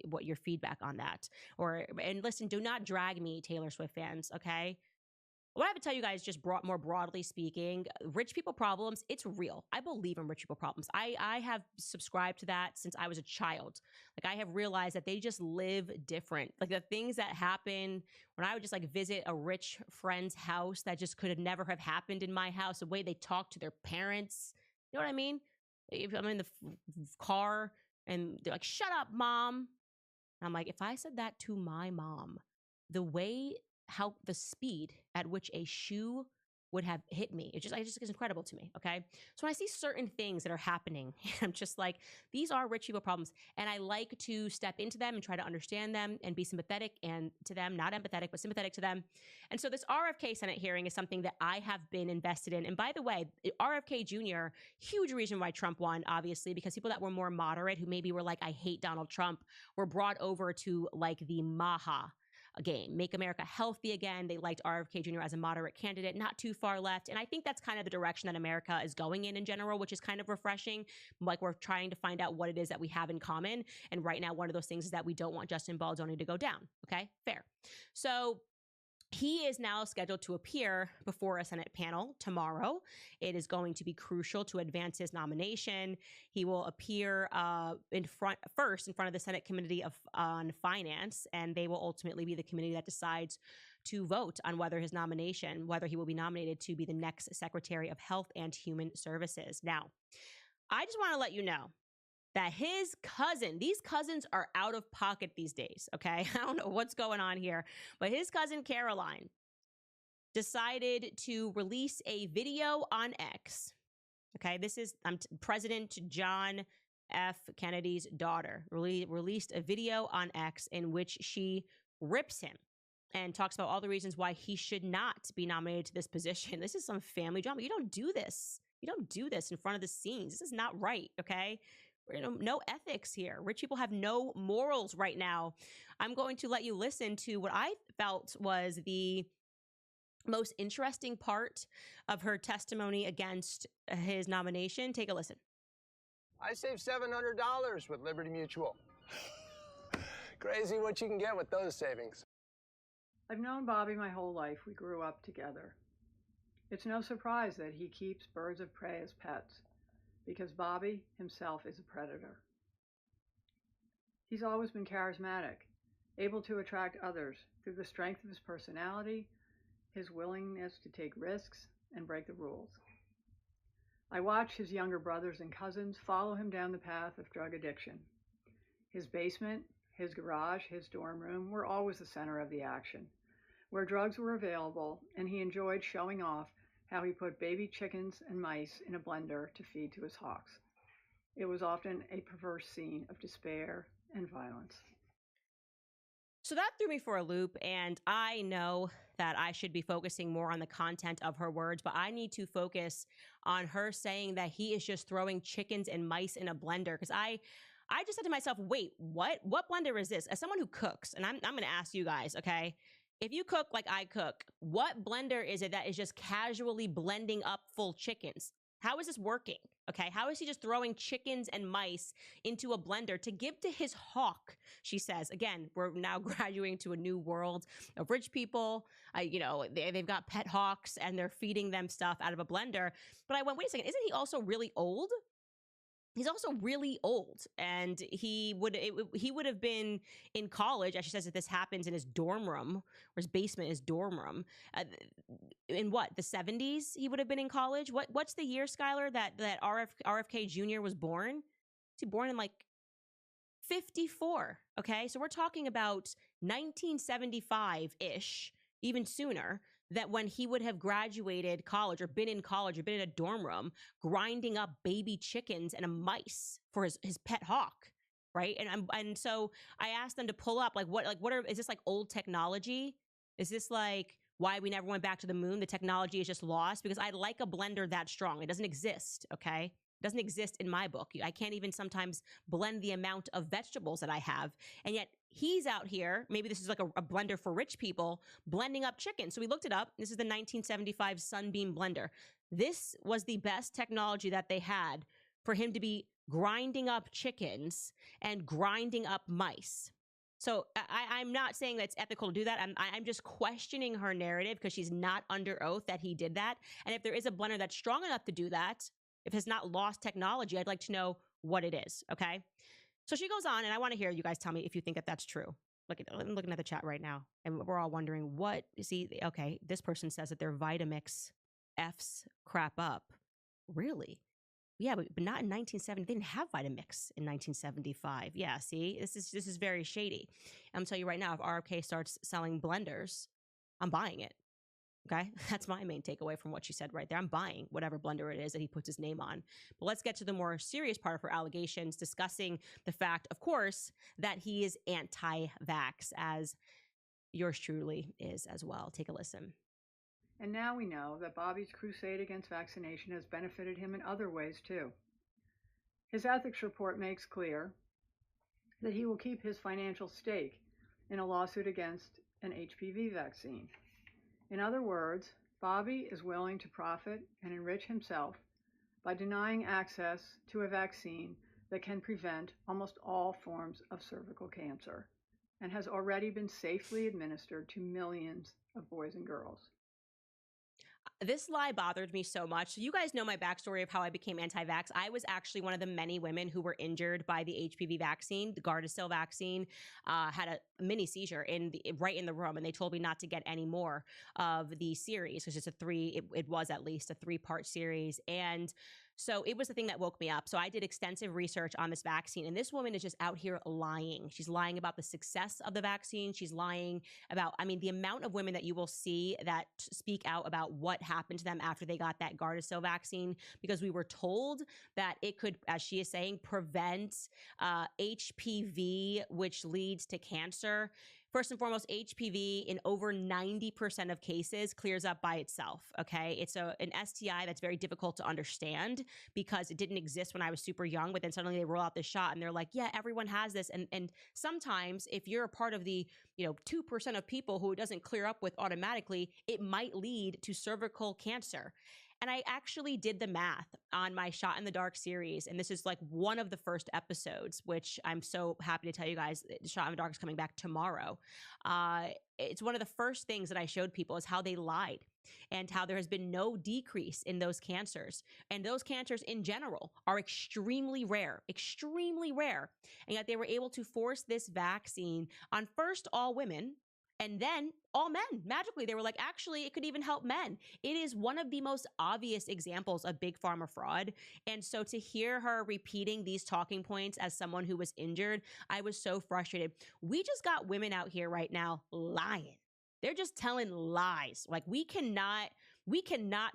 what your feedback on that. And listen, do not drag me, Taylor Swift fans, okay? What I have to tell you guys, just more broadly speaking, rich people problems, it's real. I believe in rich people problems. I have subscribed to that since I was a child. Like, I have realized that they just live different. Like, the things that happen when I would just like visit a rich friend's house that just could have never have happened in my house, the way they talk to their parents. You know what I mean? If I'm in the car and they're like, "Shut up, mom." And I'm like, if I said that to my mom, the way how the speed at which a shoe would have hit me, it just is incredible to me. Okay. So when I see certain things that are happening, I'm just like, these are rich people problems. And I like to step into them and try to understand them and be sympathetic and to them, not empathetic, but sympathetic to them. And so this RFK Senate hearing is something that I have been invested in. And by the way, RFK Jr., huge reason why Trump won, obviously, because people that were more moderate, who maybe were like, I hate Donald Trump, were brought over to like the MAHA game, Make America Healthy Again. They liked RFK Jr. as a moderate candidate, not too far left. And I think that's kind of the direction that America is going in general, which is kind of refreshing. Like, we're trying to find out what it is that we have in common. And right now, one of those things is that we don't want Justin Baldoni to go down. Okay, fair. So he is now scheduled to appear before a Senate panel tomorrow. It is going to be crucial to advance his nomination. He will appear in front of the Senate Committee on Finance, and they will ultimately be the committee that decides to vote on whether he will be nominated to be the next Secretary of Health and Human Services. Now, I just want to let you know that these cousins are out of pocket these days, okay? I don't know what's going on here, but his cousin Caroline decided to release a video on X, okay? This is President John F. Kennedy's daughter released a video on X in which she rips him and talks about all the reasons why he should not be nominated to this position. This is some family drama. You don't do this. You don't do this in front of the scenes. This is not right, okay? No ethics here. Rich people have no morals right now. I'm going to let you listen to what I felt was the most interesting part of her testimony against his nomination. Take a listen. I saved $700 with Liberty Mutual. Crazy what you can get with those savings. I've known Bobby my whole life. We grew up together. It's no surprise that he keeps birds of prey as pets, because Bobby himself is a predator. He's always been charismatic, able to attract others through the strength of his personality, his willingness to take risks, and break the rules. I watched his younger brothers and cousins follow him down the path of drug addiction. His basement, his garage, his dorm room were always the center of the action, where drugs were available, and he enjoyed showing off how he put baby chickens and mice in a blender to feed to his hawks. It was often a perverse scene of despair and violence. So that threw me for a loop, and I know that I should be focusing more on the content of her words, but I need to focus on her saying that he is just throwing chickens and mice in a blender. Because I just said to myself, wait, what? What blender is this? As someone who cooks, and I'm going to ask you guys, okay? If you cook like I cook, what blender is it that is just casually blending up full chickens? How is this working? Okay, how is he just throwing chickens and mice into a blender to give to his hawk? She says, again, we're now graduating to a new world of rich people. They've got pet hawks and they're feeding them stuff out of a blender. But I went, wait a second, isn't he also really old? He's also really old, and he would have been in college. As she says, that this happens in his dorm room, or his basement, his dorm room. In what, the 70s? He would have been in college. What's the year, Skylar, that RFK Jr. was born? Was he born in like 54? Okay, so we're talking about 1975-ish, even sooner. That when he would have graduated college or been in college or been in a dorm room grinding up baby chickens and a mice for his pet hawk, right? And so I asked them to pull up is this like old technology? Is this like why we never went back to the moon? The technology is just lost? Because I like a blender that strong. It doesn't exist, okay? It doesn't exist in my book. I can't even sometimes blend the amount of vegetables that I have. And yet he's out here, maybe this is like a blender for rich people, blending up chicken. So we looked it up. This is the 1975 Sunbeam blender. This was the best technology that they had for him to be grinding up chickens and grinding up mice. So I'm not saying that it's ethical to do that. I'm just questioning her narrative because she's not under oath that he did that. And if there is a blender that's strong enough to do that, if it's not lost technology, I'd like to know what it is, okay? So she goes on, and I want to hear you guys tell me if you think that that's true. I'm looking at the chat right now, and we're all wondering okay, this person says that their Vitamix F's crap up. Really? Yeah, but not in 1970. They didn't have Vitamix in 1975. Yeah, see? This is very shady. I'm going to tell you right now, if RFK starts selling blenders, I'm buying it. Okay, that's my main takeaway from what she said right there. I'm buying whatever blender it is that he puts his name on. But let's get to the more serious part of her allegations, discussing the fact, of course, that he is anti-vax, as yours truly is as well. Take a listen. And now we know that Bobby's crusade against vaccination has benefited him in other ways too. His ethics report makes clear that he will keep his financial stake in a lawsuit against an HPV vaccine. In other words, Bobby is willing to profit and enrich himself by denying access to a vaccine that can prevent almost all forms of cervical cancer and has already been safely administered to millions of boys and girls. This lie bothered me so much. So you guys know my backstory of how I became anti-vax. I was actually one of the many women who were injured by the HPV vaccine, the Gardasil vaccine, had a mini seizure right in the room, and they told me not to get any more of the series because it was at least a 3-part series. And so it was the thing that woke me up. So I did extensive research on this vaccine, and this woman is just out here lying. She's lying about the success of the vaccine. She's lying about, the amount of women that you will see that speak out about what happened to them after they got that Gardasil vaccine, because we were told that it could, as she is saying, prevent HPV, which leads to cancer. First and foremost, HPV in over 90% of cases clears up by itself, okay? It's an STI that's very difficult to understand because it didn't exist when I was super young, but then suddenly they roll out this shot and they're like, yeah, everyone has this. And sometimes if you're a part of the 2% of people who it doesn't clear up with automatically, it might lead to cervical cancer. And I actually did the math on my Shot in the Dark series. And this is like one of the first episodes, which I'm so happy to tell you guys, Shot in the Dark is coming back tomorrow. It's one of the first things that I showed people is how they lied and how there has been no decrease in those cancers. And those cancers in general are extremely rare. And yet they were able to force this vaccine on first all women, And then all men, magically, they were like, actually, it could even help men. It is one of the most obvious examples of big pharma fraud. And so to hear her repeating these talking points as someone who was injured, I was so frustrated. We just got women out here right now lying. They're just telling lies. Like we cannot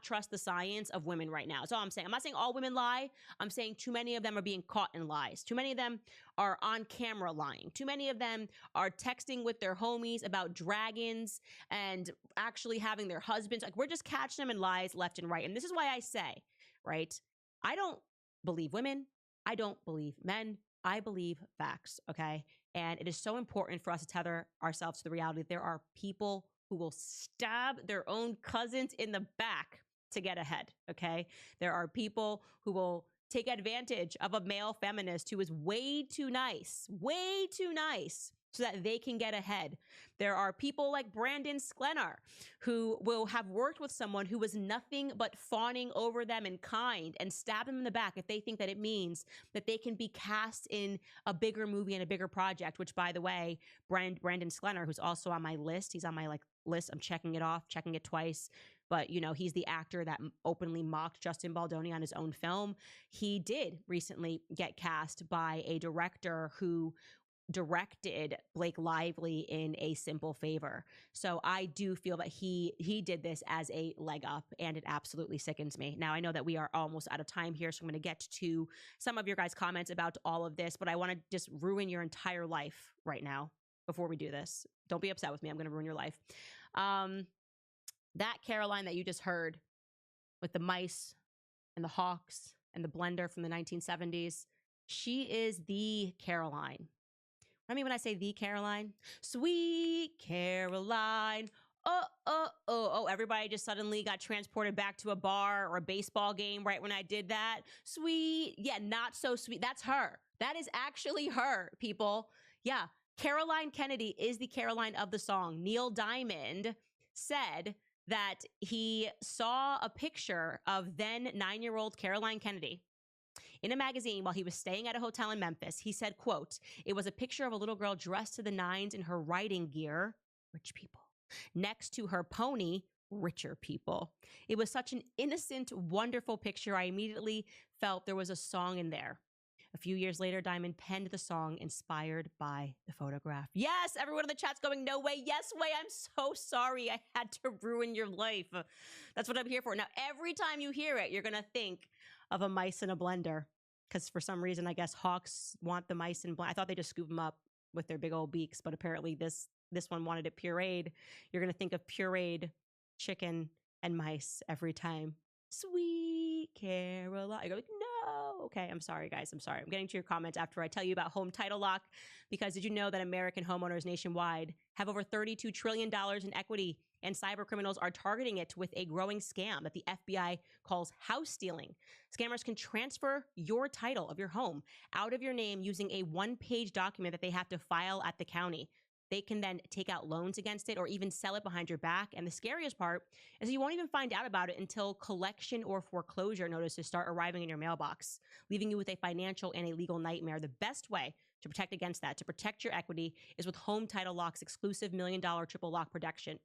trust the science of women right now. That's all I'm saying. I'm not saying all women lie. I'm saying too many of them are being caught in lies. Too many of them are on camera lying. Too many of them are texting with their homies about dragons and actually having their husbands. Like we're just catching them in lies left and right. And this is why I say, right? I don't believe women. I don't believe men. I believe facts, okay? And it is so important for us to tether ourselves to the reality that there are people who will stab their own cousins in the back to get ahead, okay? There are people who will take advantage of a male feminist who is way too nice, so that they can get ahead. There are people like Brandon Sklenar who will have worked with someone who was nothing but fawning over them and kind and stab them in the back if they think that it means that they can be cast in a bigger movie and a bigger project, which by the way, Brandon Sklenar, who's also on my list, he's on my list. I'm checking it off, checking it twice. But, you know, he's the actor that openly mocked Justin Baldoni on his own film. He did recently get cast by a director who directed Blake Lively in A Simple Favor. So I do feel that he did this as a leg up, and it absolutely sickens me. Now, I know that we are almost out of time here, so I'm going to get to some of your guys' comments about all of this, but I want to just ruin your entire life right now before we do this. Don't be upset with me. I'm going to ruin your life. That Caroline that you just heard with the mice and the hawks and the blender from the 1970s, she is the Caroline. I mean, when I say the Caroline, sweet Caroline. Oh, everybody just suddenly got transported back to a bar or a baseball game right when I did that. Sweet. Yeah, not so sweet. That's her. That is actually her, people. Yeah. Caroline Kennedy is the Caroline of the song. Neil Diamond said that he saw a picture of then 9-year-old Caroline Kennedy in a magazine while he was staying at a hotel in Memphis. He said, quote, "It was a picture of a little girl dressed to the nines in her riding gear, rich people, next to her pony, richer people. It was such an innocent, wonderful picture. I immediately felt there was a song in there." A few years later, Diamond penned the song inspired by the photograph. Yes, everyone in the chat's going, no way, yes way. I'm so sorry I had to ruin your life. That's what I'm here for. Now, every time you hear it, you're going to think of a mice in a blender. Because for some reason, I guess hawks want the mice in blender. I thought they just scoop them up with their big old beaks, but apparently this one wanted it pureed. You're going to think of pureed chicken and mice every time. Sweet Caroline. You're like, no. Okay, I'm sorry, guys. I'm sorry. I'm getting to your comments after I tell you about home title lock, because did you know that American homeowners nationwide have over $32 trillion in equity, and cyber criminals are targeting it with a growing scam that the FBI calls house stealing. Scammers can transfer your title of your home out of your name using a one-page document that they have to file at the county. They can then take out loans against it or even sell it behind your back. And the scariest part is that you won't even find out about it until collection or foreclosure notices start arriving in your mailbox, leaving you with a financial and a legal nightmare. The best way to protect against that, to protect your equity, is with Home Title Lock's exclusive $1 million triple lock protection.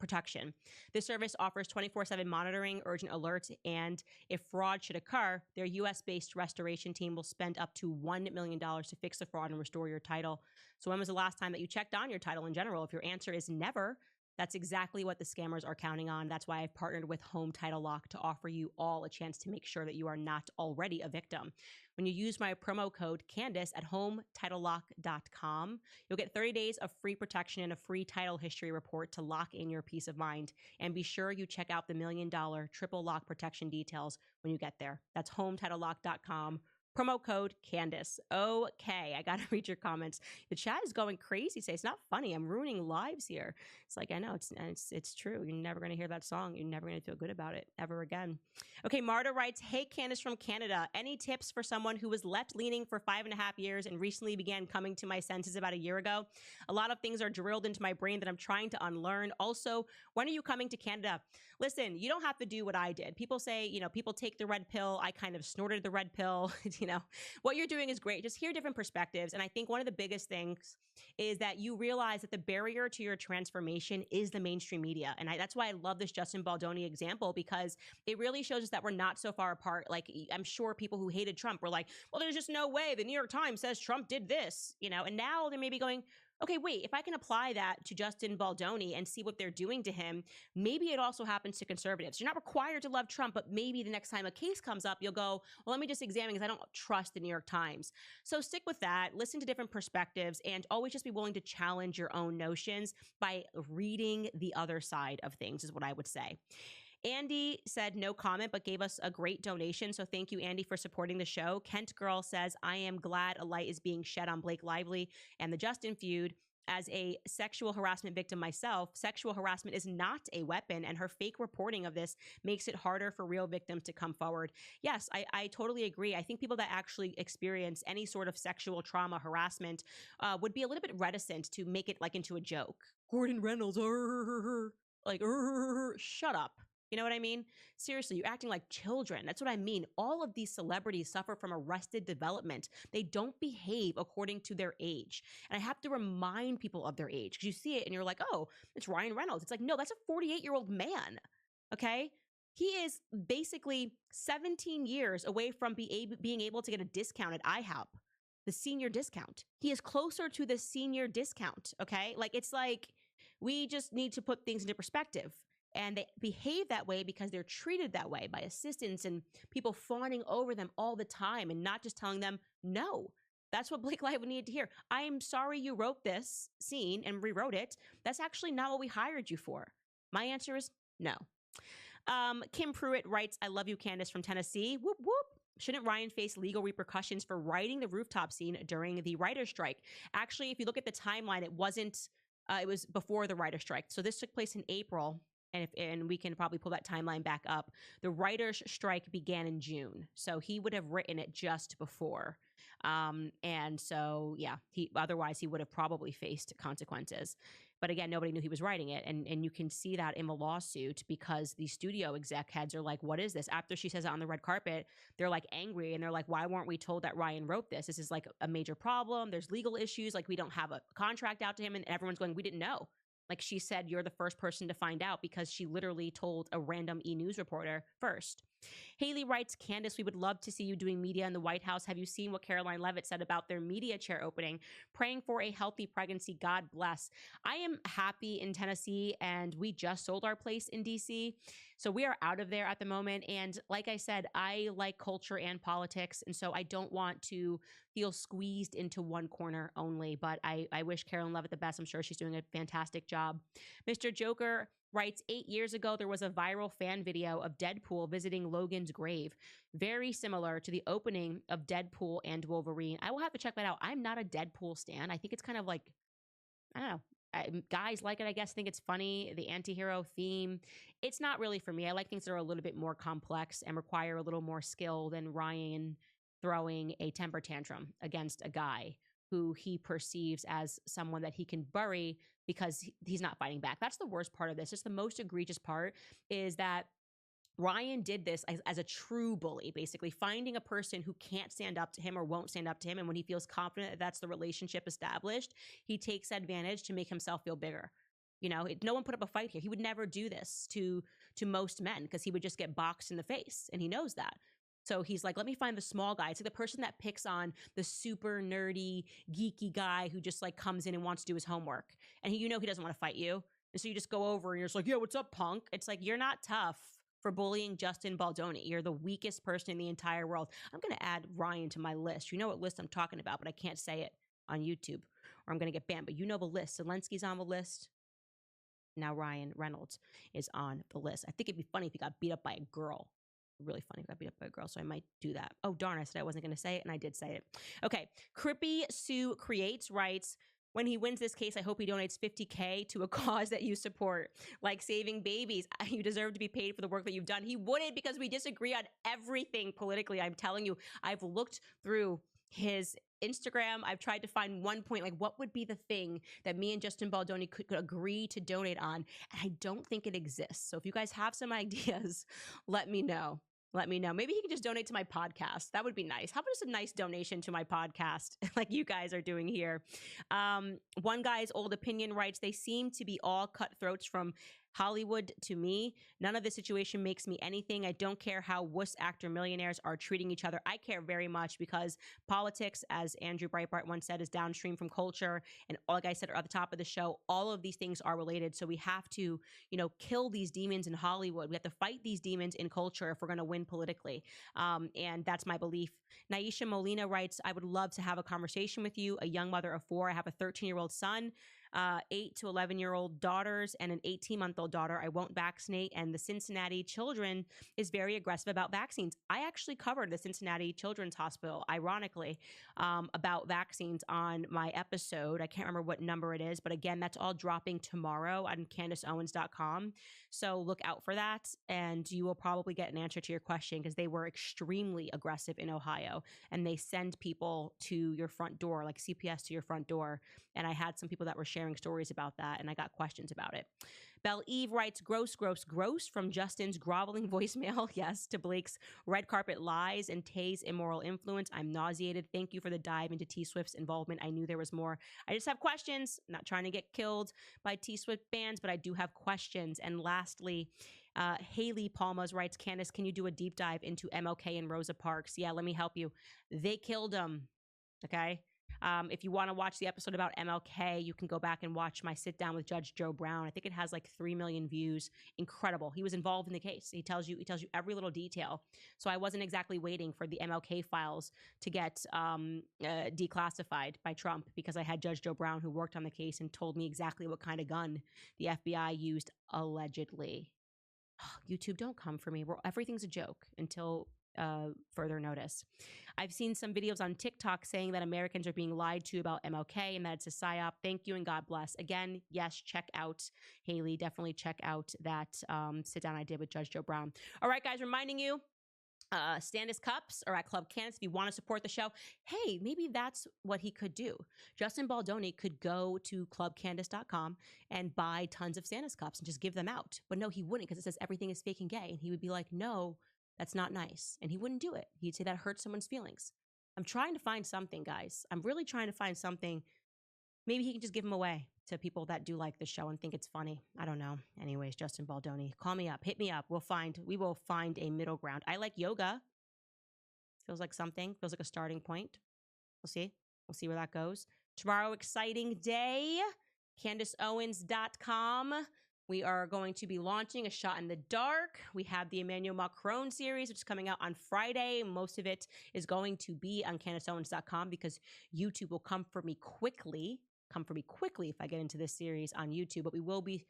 This service offers 24/7 monitoring, urgent alerts, and if fraud should occur, their U.S.-based restoration team will spend up to $1 million to fix the fraud and restore your title. So when was the last time that you checked on your title in general? If your answer is never, that's exactly what the scammers are counting on. That's why I've partnered with Home Title Lock to offer you all a chance to make sure that you are not already a victim. When you use my promo code Candace at HomeTitleLock.com, you'll get 30 days of free protection and a free title history report to lock in your peace of mind. And be sure you check out the $1 million triple lock protection details when you get there. That's HomeTitleLock.com. Promo code Candace. Okay, I gotta read your comments. The chat is going crazy. Say it's not funny. I'm ruining lives here. It's like, I know it's true. You're never gonna hear that song. You're never gonna feel good about it ever again. Okay, Marta writes, "Hey Candace from Canada. Any tips for someone who was left leaning for 5.5 years and recently began coming to my senses about a year ago? A lot of things are drilled into my brain that I'm trying to unlearn. Also, when are you coming to Canada?" Listen, you don't have to do what I did. People say, people take the red pill. I kind of snorted the red pill. You know, what you're doing is great. Just hear different perspectives. And I think one of the biggest things is that you realize that the barrier to your transformation is the mainstream media. And that's why I love this Justin Baldoni example, because it really shows us that we're not so far apart. Like, I'm sure people who hated Trump were like, well, there's just no way the New York Times says Trump did this, you know, and now they may be going, okay, wait, if I can apply that to Justin Baldoni and see what they're doing to him, maybe it also happens to conservatives. You're not required to love Trump, but maybe the next time a case comes up, you'll go, well, let me just examine because I don't trust the New York Times. So stick with that, listen to different perspectives, and always just be willing to challenge your own notions by reading the other side of things, is what I would say. Andy said no comment, but gave us a great donation. So thank you, Andy, for supporting the show. Kent Girl says, I am glad a light is being shed on Blake Lively and the Justin feud. As a sexual harassment victim myself, sexual harassment is not a weapon, and her fake reporting of this makes it harder for real victims to come forward. Yes, I totally agree. I think people that actually experience any sort of sexual trauma, harassment, would be a little bit reticent to make it like into a joke. Gordon Reynolds, like, shut up. You know what I mean? Seriously, you're acting like children. That's what I mean. All of these celebrities suffer from arrested development. They don't behave according to their age. And I have to remind people of their age, because you see it and you're like, oh, it's Ryan Reynolds. It's like, no, that's a 48-year-old man. Okay? He is basically 17 years away from being able to get a discount at IHOP, the senior discount. He is closer to the senior discount. Okay? Like, it's like, we just need to put things into perspective. And they behave that way because they're treated that way by assistants and people fawning over them all the time and not just telling them no. That's what Blake Lively needed to hear. I am sorry you wrote this scene and rewrote it. That's actually not what we hired you for. My answer is no. Kim Pruitt writes, I love you, Candace, from Tennessee. Whoop, whoop. Shouldn't Ryan face legal repercussions for writing the rooftop scene during the writer's strike? Actually, if you look at the timeline, it was before the writer's strike. So this took place in April. And we can probably pull that timeline back up. The writer's strike began in June. So he would have written it just before. And so, yeah, otherwise he would have probably faced consequences. But again, nobody knew he was writing it. And you can see that in the lawsuit, because the studio exec heads are like, what is this? After she says it on the red carpet, they're like angry. And they're like, why weren't we told that Ryan wrote this? This is like a major problem. There's legal issues. Like, we don't have a contract out to him. And everyone's going, we didn't know. Like, she said, you're the first person to find out, because she literally told a random E! News reporter first. Haley writes, Candace, we would love to see you doing media in the White House. Have you seen what Caroline Leavitt said about their media chair opening? Praying for a healthy pregnancy. God bless. I am happy in Tennessee, and we just sold our place in DC. So we are out of there at the moment. And like I said, I like culture and politics. And so I don't want to feel squeezed into one corner only. But I wish Caroline Leavitt the best. I'm sure she's doing a fantastic job. Mr. Joker writes, 8 years ago, there was a viral fan video of Deadpool visiting Logan's grave. Very similar to the opening of Deadpool and Wolverine. I will have to check that out. I'm not a Deadpool stan. I think it's kind of like, I don't know. Guys like it, I guess, think it's funny, the anti-hero theme. It's not really for me. I like things that are a little bit more complex and require a little more skill than Ryan throwing a temper tantrum against a guy who he perceives as someone that he can bury because he's not fighting back. That's the worst part of this. It's the most egregious part, is that Ryan did this as a true bully, basically finding a person who can't stand up to him or won't stand up to him. And when he feels confident that that's the relationship established, he takes advantage to make himself feel bigger. You know, no one put up a fight here. He would never do this to most men, because he would just get boxed in the face. And he knows that. So he's like, let me find the small guy. It's like the person that picks on the super nerdy, geeky guy who just like comes in and wants to do his homework. And he doesn't want to fight you. And so you just go over and you're just like, yeah, what's up, punk? It's like, you're not tough for bullying Justin Baldoni. You're the weakest person in the entire world. I'm going to add Ryan to my list. You know what list I'm talking about, but I can't say it on YouTube or I'm going to get banned. But you know the list. Zelensky's on the list. Now Ryan Reynolds is on the list. I think it'd be funny if he got beat up by a girl. Really funny if I got beat up by a girl, so I might do that. Oh, darn, I said I wasn't going to say it, and I did say it. Okay, Crippy Sue Creates writes, when he wins this case, I hope he donates $50K to a cause that you support, like saving babies. You deserve to be paid for the work that you've done. He wouldn't, because we disagree on everything politically. I'm telling you, I've looked through his Instagram. I've tried to find one point, like what would be the thing that me and Justin Baldoni could agree to donate on, and I don't think it exists. So if you guys have some ideas, let me know. let me know. Maybe he can just donate to my podcast. That would be nice. How about just a nice donation to my podcast like you guys are doing here? One guy's old opinion writes, they seem to be all cutthroats from Hollywood to me. None of the situation makes me anything. I don't care how wuss actor millionaires are treating each other. I care very much because politics, as Andrew Breitbart once said, is downstream from culture. And like I said at the top of the show, all of these things are related. So we have to, kill these demons in Hollywood. We have to fight these demons in culture if we're going to win politically. And that's my belief. Naisha Molina writes, I would love to have a conversation with you, a young mother of 4. I have a 13-year-old son, 8 to 11-year-old daughters, and an 18-month-old daughter. I won't vaccinate, and the Cincinnati Children is very aggressive about vaccines. I actually covered the Cincinnati Children's Hospital, ironically, about vaccines on my episode. I can't remember what number it is, but again, that's all dropping tomorrow on CandaceOwens.com. So look out for that, and you will probably get an answer to your question because they were extremely aggressive in Ohio, and they send people to your front door, like CPS to your front door. And I had some people that were sharing stories about that, and I got questions about it. Belle Eve writes, gross, gross, gross, from Justin's groveling voicemail, yes, to Blake's red carpet lies and Tay's immoral influence. I'm nauseated. Thank you for the dive into T-Swift's involvement. I knew there was more. I just have questions. I'm not trying to get killed by T-Swift fans, but I do have questions. And lastly, Haley Palmas writes, Candace, can you do a deep dive into MLK and Rosa Parks? Yeah, let me help you. They killed him, okay? If you want to watch the episode about MLK, you can go back and watch my sit down with Judge Joe Brown. I think it has like 3 million views. Incredible. He was involved in the case. He tells you every little detail. So I wasn't exactly waiting for the MLK files to get declassified by Trump because I had Judge Joe Brown who worked on the case and told me exactly what kind of gun the FBI used allegedly. YouTube, don't come for me. Everything's a joke until further notice. I've seen some videos on TikTok saying that Americans are being lied to about MLK and that it's a psyop. Thank you and God bless. Again, yes, check out Haley. Definitely check out that sit down I did with Judge Joe Brown. All right, guys, reminding you, Stannis Cups are at Club Candace. If you want to support the show, hey, maybe that's what he could do. Justin Baldoni could go to clubcandace.com and buy tons of Stannis Cups and just give them out. But no, he wouldn't because it says everything is fake and gay. And he would be like, no, that's not nice. And he wouldn't do it. He'd say that hurts someone's feelings. I'm trying to find something, guys. I'm really trying to find something. Maybe he can just give them away to people that do like the show and think it's funny. I don't know. Anyways, Justin Baldoni, call me up, hit me up. We will find a middle ground. I like yoga. Feels like something. Feels like a starting point. We'll see. We'll see where that goes. Tomorrow, exciting day. CandaceOwens.com. We are going to be launching A Shot in the Dark. We have the Emmanuel Macron series, which is coming out on Friday. Most of it is going to be on CandaceOwens.com because YouTube will come for me quickly if I get into this series on YouTube. But we will be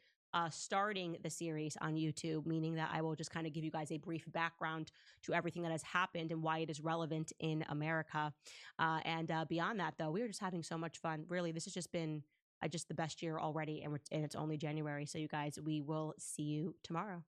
starting the series on YouTube, meaning that I will just kind of give you guys a brief background to everything that has happened and why it is relevant in America. And beyond that, though, we are just having so much fun. Really, this has just been just the best year already, and it's only January. So you guys, we will see you tomorrow.